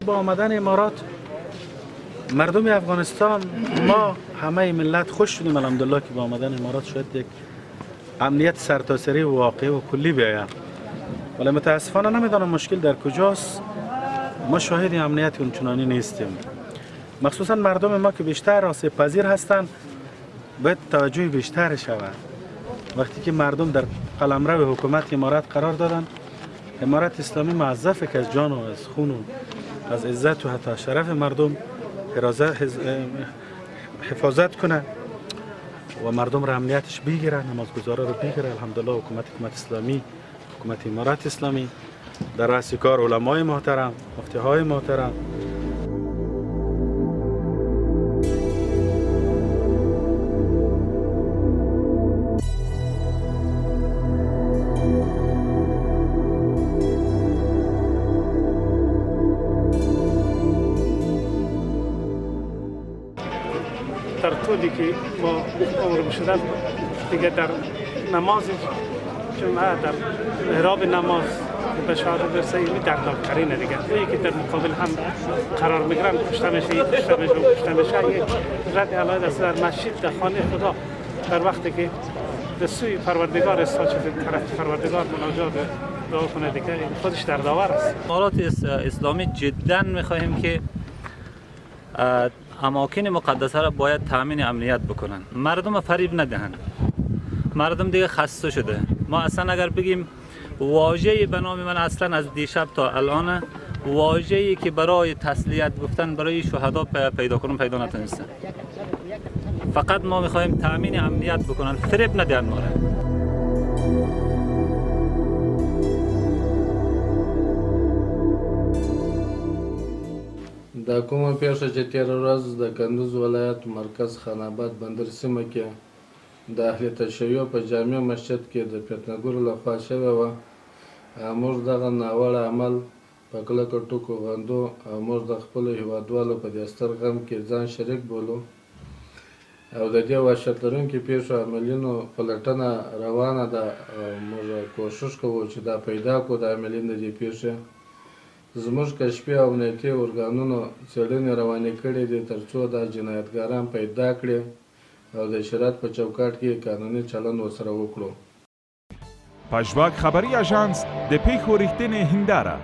با آمدن امارات مردم افغانستان، ما همه ملت خوش شدیم الحمدلله که با آمدن امارات شاید یک امنیت سرتاسری و واقعی و کلی بیاید. ولی متاسفانه نمیدانم مشکل در کجاست. ما شاهد امنیت اونچنانی نیستیم. مخصوصا مردم ما که بیشتر آسیب پذیر هستند باید توجه بیشتر شود. وقتی که مردم در قلمرو حکومت امارات قرار دادن، امارات اسلامی موظفه که از جان و از خون و از عزت و حتی شرف مردم حفاظت کنه و مردم را امنیتش بگیره، نمازگزارا رو بگیره. الحمدلله حکومت اسلامی، حکومت امارات اسلامی در رأس کار علمای محترم، مفتیهای محترم. در طولی که ما عمر شدن دیگه در نماز جمعه در محراب نماز به شهادت برسه این دردناکترینه دیگه. تویی که در مقابل هم قرار میگیرن کشته میشه، یک رد علایت است در مسجد، در خانه خدا، در وقتی که به سوی پروردگار ساجد طرف پروردگار مناجات دعا کنه دیگه خودش دردآور است. امارات اسلامی جدا میخواهیم که اماکن مقدسه را باید تامین امنیت بکنن، مردم فریب ندهن. مردم دیگه خسته شده. ما اصلا اگر بگیم واژه‌ای به نام من اصلا از دیشب تا الان واژه‌ای که برای تسلیت گفتن برای شهدا پیدا نتونستن. فقط ما میخوایم تامین امنیت بکنن، فریب ندهن ما را. دا کومه پیښه چې تېره ورځ د کندوز ولایت مرکز خان آباد بندر سیمه کې د اهل تشیع په جامع مسجد کې د فتنهګرو لخوا شوې وه، موږ دغه ناوړه عمل په کلکو ټکو غندو او موږ د خپلو هېوادوالو په دې ستر غم کې ځان شریک بولو او د دې وحشت لرونکي پیښو عاملینو پلټنه روانه ده. موږ کوشش کوو چې دا پیدا کړو د عاملین د دې پیښې. زموږ کشفي او امنیتي ارګانونو څېړنې روانې کړې دي تر څو دا جنایتګاران پیدا کړي او د شریعت په چوکاټ کې قانوني چلند ورسره وکړو. پژواک خبری اژانس د پیښو ریښتینې هنداره